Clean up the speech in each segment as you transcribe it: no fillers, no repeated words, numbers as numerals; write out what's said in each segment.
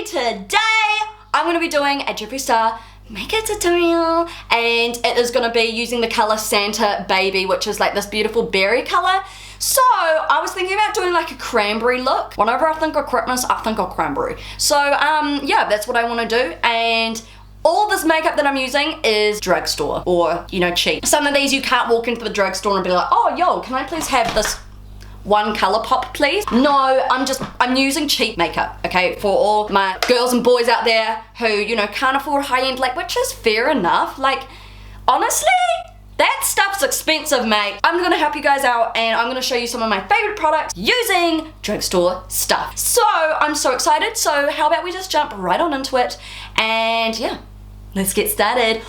today I'm going to be doing a Jeffree Star makeup tutorial, and it is going to be using the colour Santa Baby, which is like this beautiful berry colour. So I was thinking about doing like a cranberry look. Whenever I think of Christmas, I think of cranberry. So yeah, that's what I want to do. And all this makeup that I'm using is drugstore, or you know, cheap. Some of these you can't walk into the drugstore and be like, oh yo, can I please have this one color pop please? No, I'm using cheap makeup, okay, for all my girls and boys out there who, you know, can't afford high-end, like, which is fair enough. Like, honestly, that stuff's expensive, mate. I'm gonna help you guys out, and I'm gonna show you some of my favorite products using drugstore stuff. So I'm so excited. So how about we just jump right on into it, and yeah, let's get started.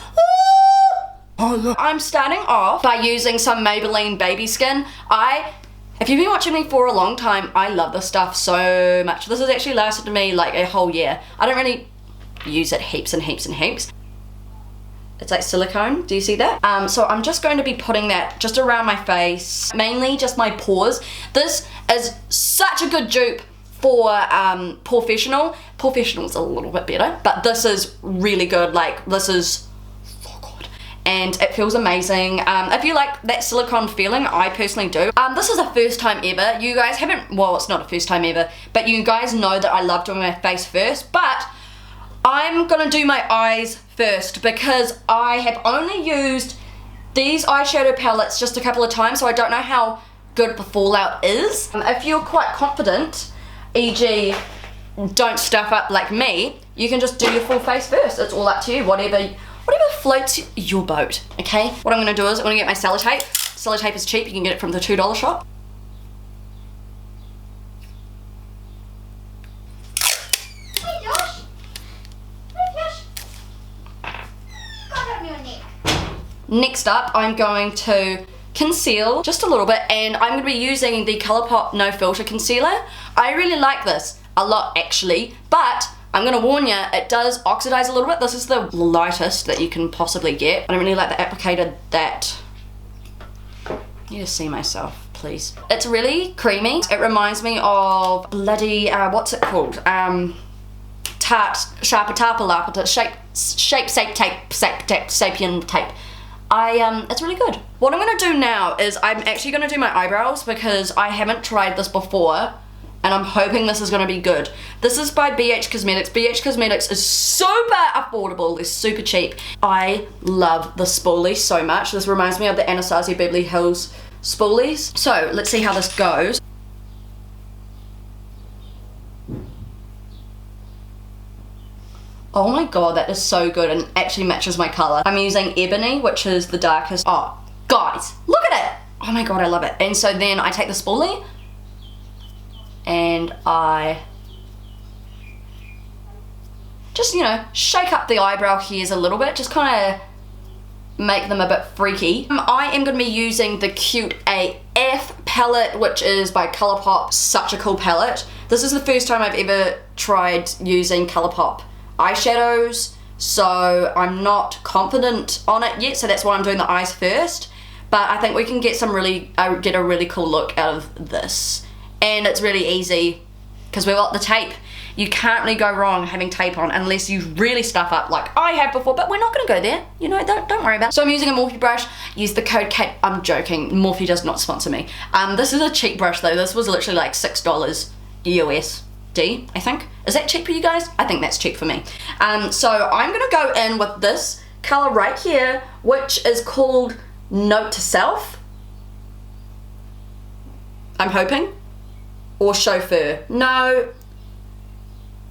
I'm starting off by using some Maybelline Baby Skin. If you've been watching me for a long time, I love this stuff so much. This has actually lasted me like a whole year. I don't really use it heaps and heaps and heaps. It's like silicone, do you see that? So I'm just going to be putting that just around my face, mainly just my pores. This is such a good dupe for Professional. Professional's a little bit better, but this is really good. Like, this is so good. And it feels amazing. If you like that silicone feeling, I personally do. This is a first time ever. You guys haven't, well, it's not a first time ever, but you guys know that I love doing my face first, but I'm gonna do my eyes first because I have only used these eyeshadow palettes just a couple of times, so I don't know how good the fallout is. If you're quite confident, e.g. don't stuff up like me, you can just do your full face first. It's all up to you, whatever floats your boat, okay? What I'm gonna do is I'm gonna get my sellotape. Sellotape is cheap, you can get it from the $2 shop. Hey Josh! Hey Josh! Got on your neck. Next up, I'm going to conceal just a little bit, and I'm gonna be using the ColourPop No Filter Concealer. I really like this a lot actually, but I'm gonna warn you, it does oxidize a little bit. This is the lightest that you can possibly get. I don't really like the applicator that... I need to see myself, please. It's really creamy. It reminds me of bloody, what's it called? Sapien tape. It's really good. What I'm gonna do now is I'm actually gonna do my eyebrows because I haven't tried this before, and I'm hoping this is gonna be good. This is by BH Cosmetics. BH Cosmetics is super affordable, they're super cheap. I love the spoolie so much. This reminds me of the Anastasia Beverly Hills spoolies. So let's see how this goes. Oh my god, that is so good and actually matches my color. I'm using Ebony, which is the darkest. Oh, guys, look at it. Oh my god, I love it. And so then I take the spoolie and I just, you know, shake up the eyebrow hairs a little bit, just kind of make them a bit freaky. I am going to be using the Cute AF palette, which is by ColourPop. Such a cool palette. This is the first time I've ever tried using ColourPop eyeshadows, so I'm not confident on it yet, so that's why I'm doing the eyes first. But I think we can get some really, get a really cool look out of this. And it's really easy because we've got the tape. You can't really go wrong having tape on unless you really stuff up like I have before, but we're not gonna go there, you know, don't worry about it. So I'm using a Morphe brush. Use the code Caito. I'm joking, Morphe does not sponsor me. This is a cheap brush though. This was literally like $6 USD, I think. Is that cheap for you guys? I think that's cheap for me. So I'm gonna go in with this color right here, which is called Note to Self. I'm hoping. Or Chauffeur. No.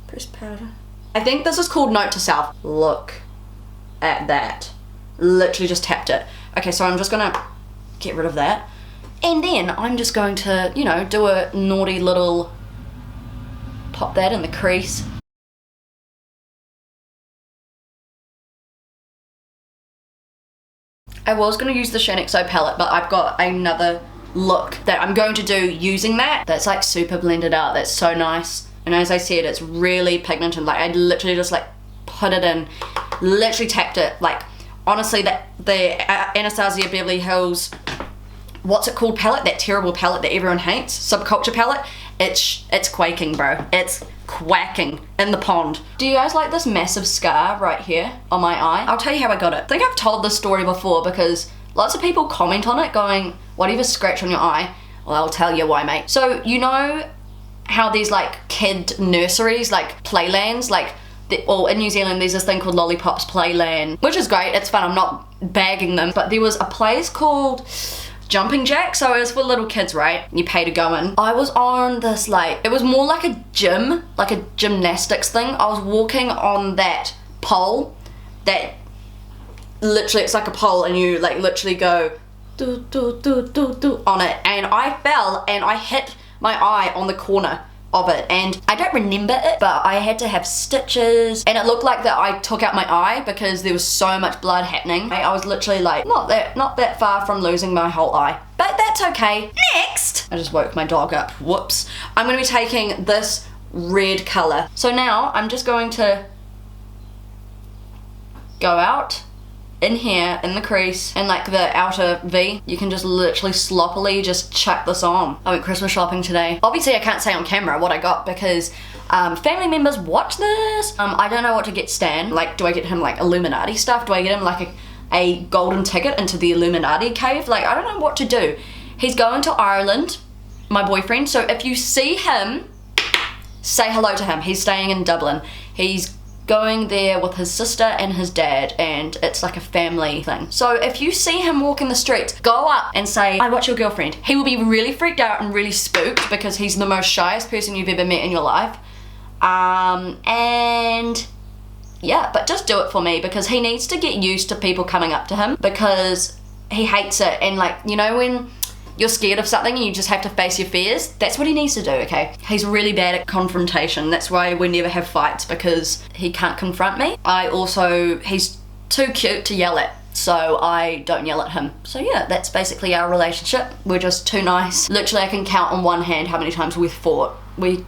Pressed powder. I think this is called Note to Self. Look at that. Literally just tapped it. Okay, so I'm just gonna get rid of that. And then I'm just going to, you know, do a naughty little pop that in the crease. I was gonna use the Shaaanxo palette, but I've got another look that I'm going to do using that. That's like super blended out. That's so nice. And as I said, it's really pigmented. Like I literally just like put it in, literally tapped it. Like honestly, the Anastasia Beverly Hills, what's it called palette? That terrible palette that everyone hates, Subculture palette. It's quaking, bro. It's quacking in the pond. Do you guys like this massive scar right here on my eye? I'll tell you how I got it. I think I've told this story before because lots of people comment on it going, why do you have a scratch on your eye? Well, I'll tell you why, mate. So, you know how these like kid nurseries, like playlands, like, well, in New Zealand there's this thing called Lollipops Playland, which is great, it's fun, I'm not bagging them, but there was a place called Jumping Jack, so it was for little kids, right? You pay to go in. I was on this like, it was more like a gym, like a gymnastics thing. I was walking on that pole that literally, it's like a pole and you like literally go do do do do do on it, and I fell and I hit my eye on the corner of it, and I don't remember it, but I had to have stitches, and it looked like that I took out my eye because there was so much blood happening. I was literally like not that far from losing my whole eye, but that's okay. Next, I just woke my dog up, whoops. I'm gonna be taking this red color. So now I'm just going to go out in here in the crease and like the outer V. You can just literally sloppily just chuck this on. I went Christmas shopping today. Obviously I can't say on camera what I got because family members watch this. I don't know what to get Stan. Like, do I get him like Illuminati stuff? Do I get him like a golden ticket into the Illuminati cave? Like, I don't know what to do. He's going to Ireland, my boyfriend, so if you see him, say hello to him. He's staying in Dublin. He's going there with his sister and his dad, and it's like a family thing. So if you see him walking the streets, go up and say, I watch your girlfriend. He will be really freaked out and really spooked because he's the most shyest person you've ever met in your life. And yeah, but just do it for me because he needs to get used to people coming up to him because he hates it. And like, you know when you're scared of something and you just have to face your fears? That's what he needs to do, okay? He's really bad at confrontation. That's why we never have fights, because he can't confront me. He's too cute to yell at, so I don't yell at him. So yeah, that's basically our relationship. We're just too nice. Literally, I can count on one hand how many times we've fought. We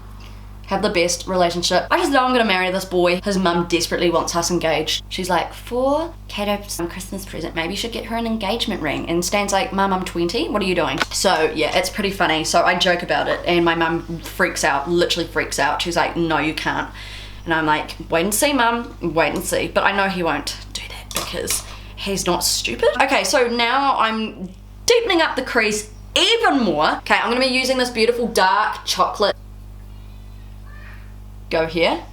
have the best relationship. I just know I'm gonna marry this boy. His mum desperately wants us engaged. She's like, for Caito's Christmas present, maybe you should get her an engagement ring. And Stan's like, Mum, I'm 20, what are you doing? So yeah, it's pretty funny. So I joke about it and my mum freaks out, literally freaks out. She's like, no, you can't. And I'm like, wait and see, Mum, wait and see. But I know he won't do that because he's not stupid. Okay, so now I'm deepening up the crease even more. Okay, I'm gonna be using this beautiful dark chocolate. Go here.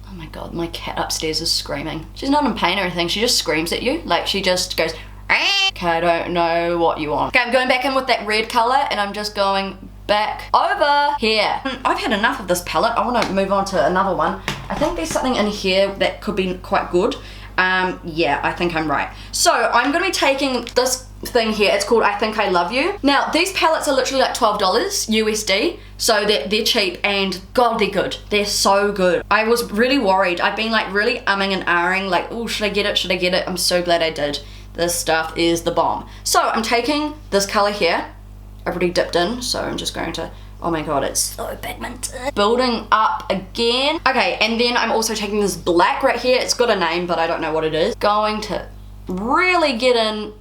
Oh my god, my cat upstairs is screaming. She's not in pain or anything, she just screams at you. Like, she just goes, "Aah." Okay, I don't know what you want. Okay, I'm going back in with that red color and I'm just going back over here. I've had enough of this palette. I want to move on to another one. I think there's something in here that could be quite good. Yeah, I think I'm right. So I'm gonna be taking this thing here. It's called I Think I Love You. Now these palettes are literally like $12 USD, so they're cheap and god, they're good. They're so good. I was really worried. I've been like really umming and ahhing, like, oh, should I get it, should I get it? I'm so glad I did. This stuff is the bomb. So I'm taking this color here. I've already dipped in, so I'm just going to, oh my god, it's so pigmented. Building up again. Okay, and then I'm also taking this black right here. It's got a name, but I don't know what it is. Going to really get in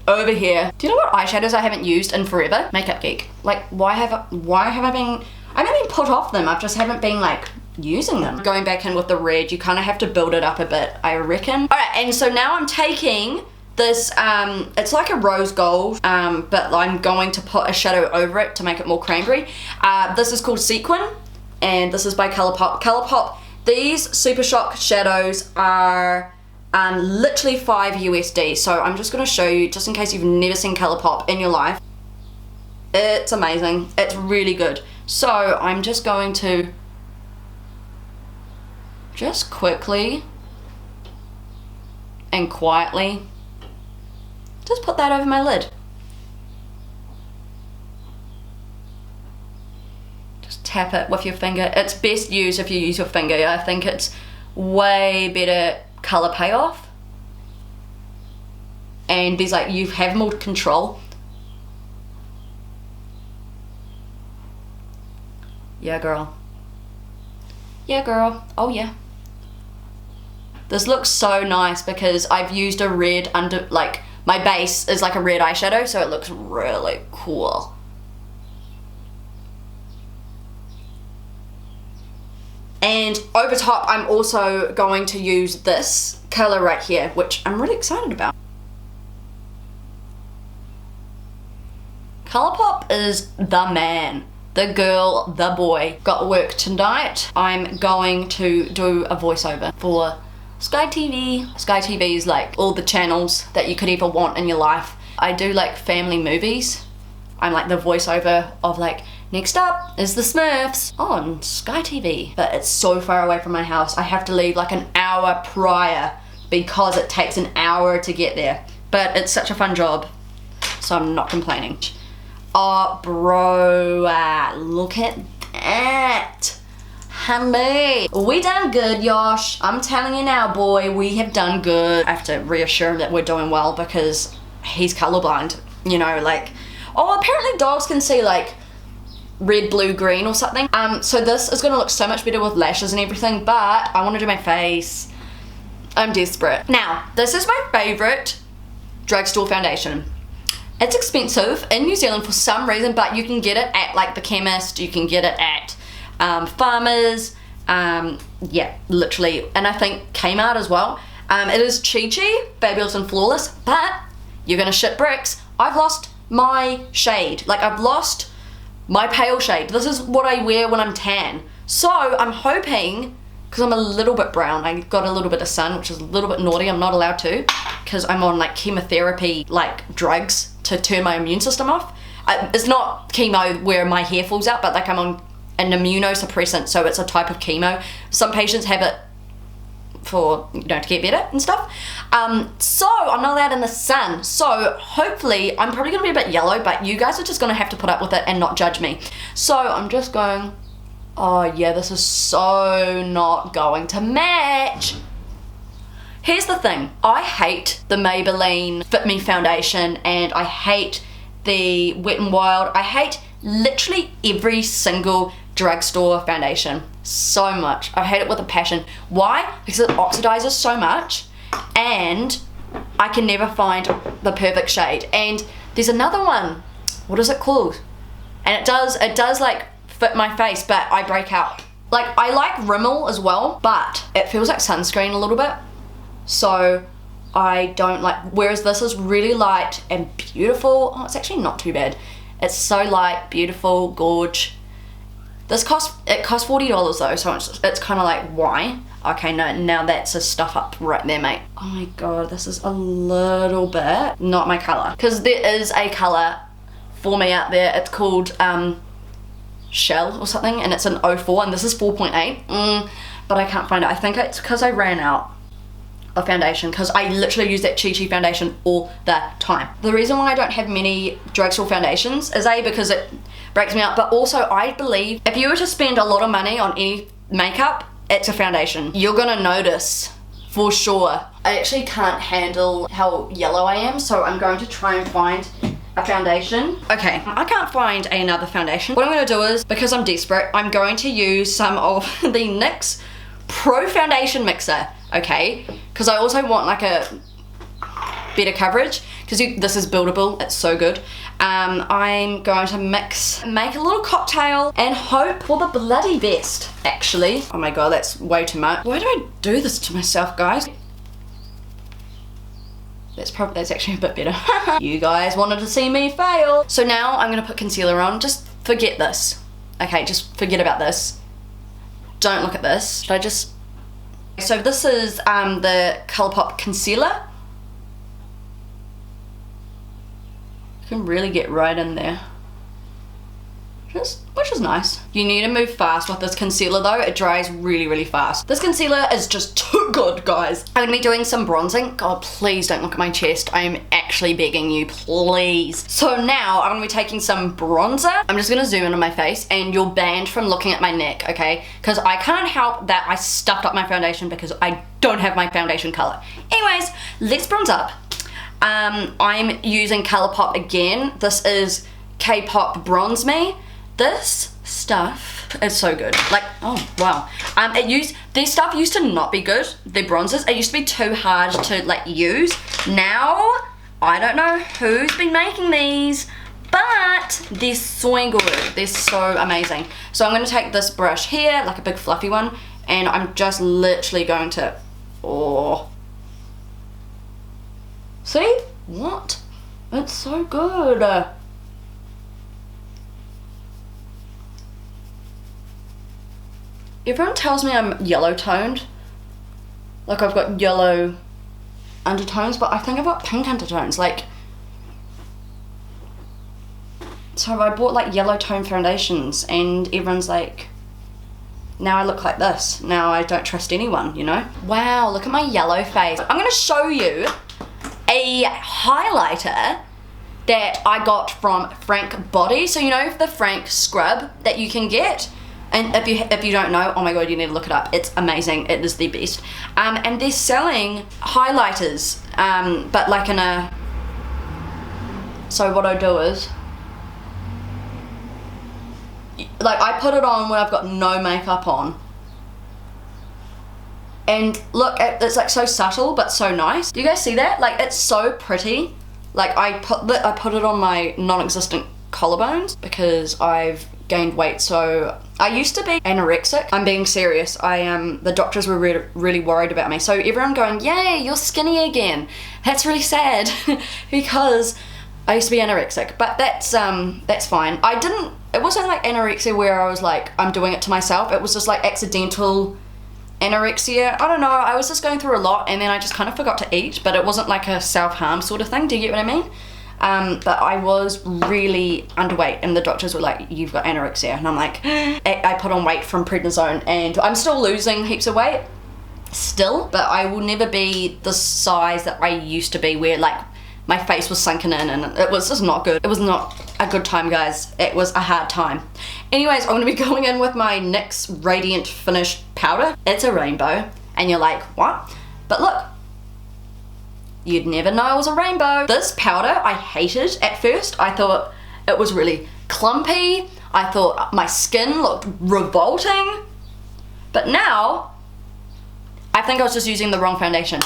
over here. Do you know what eyeshadows I haven't used in forever? Makeup Geek. Like, why have I haven't been put off them. I just haven't been like using them. Going back in with the red, you kind of have to build it up a bit, I reckon. All right, and so now I'm taking this, it's like a rose gold, but I'm going to put a shadow over it to make it more cranberry. This is called Sequin, and this is by Colourpop. Colourpop, these Super Shock shadows are literally $5 USD, so I'm just going to show you, just in case you've never seen Colourpop in your life. It's amazing. It's really good. So I'm just going to just quickly and quietly just put that over my lid. Just tap it with your finger. It's best used if you use your finger. I think it's way better color payoff. And there's like, you have more control. Yeah, girl. Yeah, girl. Oh, yeah. This looks so nice because I've used a red under, like, my base is like a red eyeshadow, so it looks really cool. over top, I'm also going to use this color right here, which I'm really excited about. Colourpop is the man, the girl, the boy. Got work tonight. I'm going to do a voiceover for Sky TV. Sky TV is like all the channels that you could ever want in your life. I do like family movies. I'm like the voiceover of like, next up is the Smurfs on Sky TV. But it's so far away from my house. I have to leave like an hour prior because it takes an hour to get there. But it's such a fun job, so I'm not complaining. Oh, bro, look at that. Honey, we done good, Yosh. I'm telling you now, boy, we have done good. I have to reassure him that we're doing well because he's colorblind, you know, like, oh, apparently dogs can see like red, blue, green or something. So this is gonna look so much better with lashes and everything, but I wanna do my face. I'm desperate. Now, this is my favorite drugstore foundation. It's expensive in New Zealand for some reason, but you can get it at like the chemist, you can get it at Farmers, yeah, literally, and I think Kmart as well. It is Chi-Chi, Fabulous and Flawless, but you're gonna shit bricks. I've lost my shade, like I've lost my pale shade. This is what I wear when I'm tan. So I'm hoping, because I'm a little bit brown, I got a little bit of sun, which is a little bit naughty, I'm not allowed to, because I'm on like chemotherapy, like drugs to turn my immune system off. It's not chemo where my hair falls out, but like I'm on an immunosuppressant, so it's a type of chemo. Some patients have it for, you know, to get better and stuff. So I'm not allowed in the sun. So hopefully, I'm probably gonna be a bit yellow, but you guys are just gonna have to put up with it and not judge me. So I'm just going, oh yeah, this is so not going to match. Here's the thing, I hate the Maybelline Fit Me foundation, and I hate the Wet n Wild. I hate literally every single drugstore foundation so much. I hate it with a passion. Why? Because it oxidizes so much and I can never find the perfect shade. And there's another one, what is it called? And it does like fit my face, but I break out. Like, I like Rimmel as well, but it feels like sunscreen a little bit, so I don't like, whereas this is really light and beautiful. Oh, it's actually not too bad. It's so light, beautiful, gorge. This costs $40 though, so it's kind of like, why? Okay, no, now that's a stuff up right there, mate. Oh my god, this is a little bit not my color, because there is a color for me out there. It's called Shell or something, and it's an 04, and this is 4.8. But I can't find it. I think it's because I ran out of foundation, because I literally use that Chi-Chi foundation all the time. The reason why I don't have many drugstore foundations is A, because it breaks me up, but also I believe if you were to spend a lot of money on any makeup, it's a foundation. You're gonna notice for sure. I actually can't handle how yellow I am, so I'm going to try and find a foundation. Okay, I can't find another foundation. What I'm gonna do is, because I'm desperate, I'm going to use some of the NYX Pro Foundation Mixer, okay? Because I also want like a better coverage, because this is buildable, it's so good. I'm going to make a little cocktail and hope for the bloody best, actually. Oh my god, that's way too much. Why do I do this to myself, guys? That's actually a bit better. You guys wanted to see me fail. So now I'm gonna put concealer on. Just forget this. Okay, just forget about this. Don't look at this. Should I just... So this is the Colourpop concealer. You can really get right in there. Which is nice. You need to move fast with this concealer though. It dries really, really fast. This concealer is just too good, guys. I'm gonna be doing some bronzing. God, please don't look at my chest. I'm actually begging you, please. So now I'm gonna be taking some bronzer. I'm just gonna zoom in on my face, and you're banned from looking at my neck, okay? Because I can't help that I stuffed up my foundation because I don't have my foundation color. Anyways, let's bronze up. I'm using Colourpop again. This is K-Pop Bronze Me. This stuff is so good. Like, oh wow. This stuff used to not be good. The bronzers, it used to be too hard to like use. Now, I don't know who's been making these, but they're so good. They're so amazing. So I'm gonna take this brush here, like a big fluffy one, And I'm just literally going to, oh. See? What? It's so good. Everyone tells me I'm yellow toned. Like I've got yellow undertones, but I think I've got pink undertones. Like, so I bought like yellow tone foundations and everyone's like, now I look like this. Now I don't trust anyone, you know? Wow, look at my yellow face. I'm gonna show you a highlighter that I got from Frank Body. So you know the Frank scrub that you can get? And if you don't know, oh my god, you need to look it up. It's amazing. It is the best. And they're selling highlighters, but like in a... So what I do is, like I put it on when I've got no makeup on. And look, it's like so subtle but so nice. Do you guys see that? Like it's so pretty. Like I put it on my non-existent collarbones because I've gained weight. So I used to be anorexic. I'm being serious. The doctors were really worried about me. So everyone going, yay, you're skinny again. That's really sad because I used to be anorexic, but that's fine. It wasn't like anorexia where I was like, I'm doing it to myself. It was just like accidental anorexia. I don't know, I was just going through a lot and then I just kind of forgot to eat, but it wasn't like a self-harm sort of thing. Do you get what I mean? But I was really underweight and the doctors were like, you've got anorexia. And I'm like, I put on weight from prednisone and I'm still losing heaps of weight still, but I will never be the size that I used to be where like my face was sunken in and it was just not good. It was not a good time, guys. It was a hard time. Anyways, I'm gonna be going in with my NYX Radiant Finish powder. It's a rainbow and you're like, what? But look, you'd never know it was a rainbow. This powder I hated at first. I thought it was really clumpy. I thought my skin looked revolting. But now, I think I was just using the wrong foundation.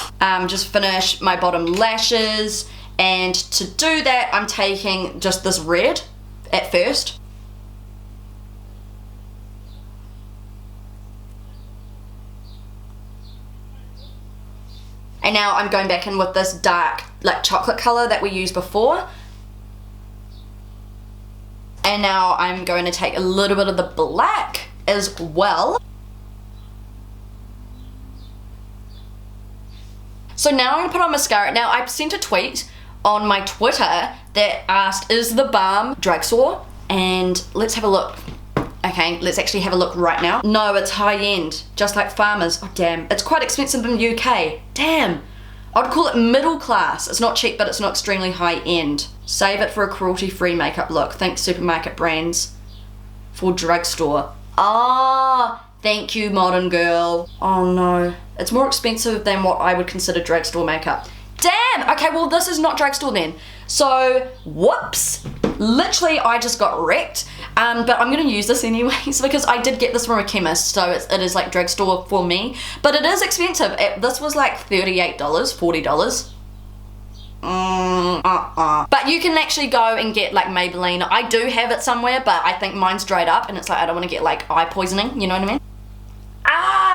Just finish my bottom lashes. And to do that, I'm taking just this red at first. And now I'm going back in with this dark, like chocolate color that we used before. And now I'm going to take a little bit of the black as well. So now I'm gonna put on mascara. Now I sent a tweet on my Twitter that asked, is the balm drugstore? And let's have a look. Okay, let's actually have a look right now. No, it's high end, just like Farmers. Oh damn, it's quite expensive in the UK. Damn, I'd call it middle class. It's not cheap, but it's not extremely high end. Save it for a cruelty-free makeup look. Think supermarket brands for drugstore. Ah, thank you, modern girl. Oh no, it's more expensive than what I would consider drugstore makeup. Damn, okay, well this is not drugstore then. So, whoops. Literally, I just got wrecked. But I'm gonna use this anyways because I did get this from a chemist, so it is like drugstore for me. But it is expensive. This was like $38, $40. But you can actually go and get like Maybelline. I do have it somewhere, but I think mine's dried up and it's like I don't want to get like eye poisoning, you know what I mean?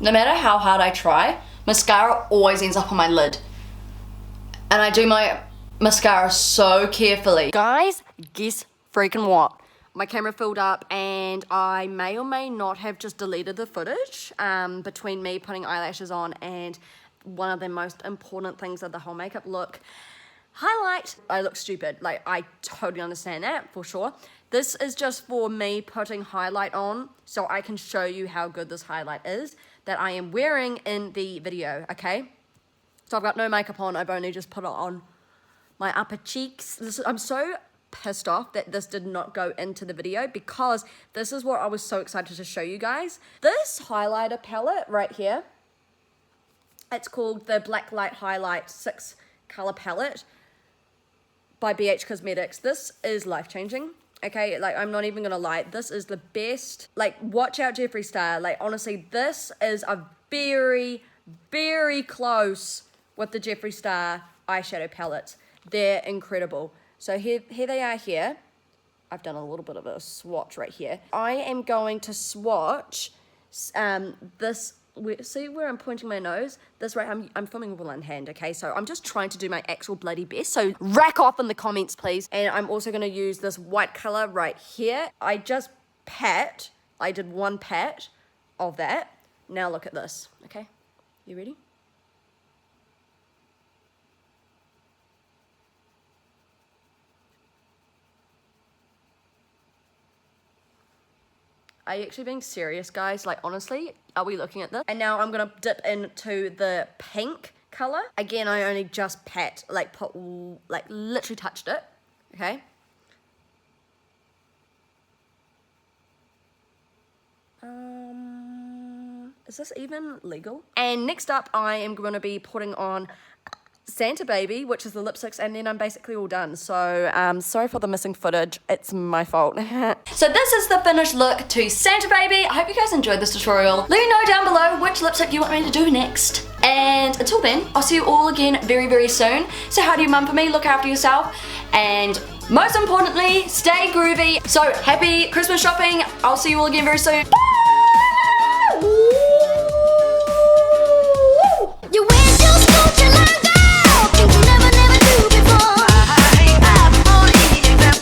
No matter how hard I try, mascara always ends up on my lid. And I do my mascara so carefully. Guys, guess freaking what? My camera filled up and I may or may not have just deleted the footage between me putting eyelashes on and one of the most important things of the whole makeup look. Highlight. I look stupid. Like, I totally understand that for sure. This is just for me putting highlight on so I can show you how good this highlight is that I am wearing in the video, okay? So I've got no makeup on. I've only just put it on my upper cheeks. I'm so pissed off that this did not go into the video because this is what I was so excited to show you guys. This highlighter palette right here, it's called the Blacklight Highlight 6 color palette by BH Cosmetics. This is life-changing. Okay, like I'm not even gonna lie, this is the best. Like, watch out Jeffree Star. Like, honestly, this is a very, very close with the Jeffree Star eyeshadow palettes. They're incredible. So here they are here. I've done a little bit of a swatch right here. I am going to swatch this see where I'm pointing my nose? This way, I'm filming with one hand, okay? So I'm just trying to do my actual bloody best. So rack off in the comments, please. And I'm also gonna use this white color right here. I just I did one pat of that. Now look at this, okay? You ready? Are you actually being serious, guys? Like, honestly, are we looking at this? And now I'm gonna dip into the pink color. Again, I only just literally touched it, okay? Is this even legal? And next up, I am gonna be putting on Santa Baby, which is the lipsticks, and then I'm basically all done. So sorry for the missing footage, it's my fault. So this is the finished look to Santa Baby. I hope you guys enjoyed this tutorial. Let me know down below which lipstick you want me to do next. And until then, I'll see you all again very, very soon. So how do you mum for me, look after yourself, and most importantly, stay groovy. So happy Christmas shopping. I'll see you all again very soon. Bye!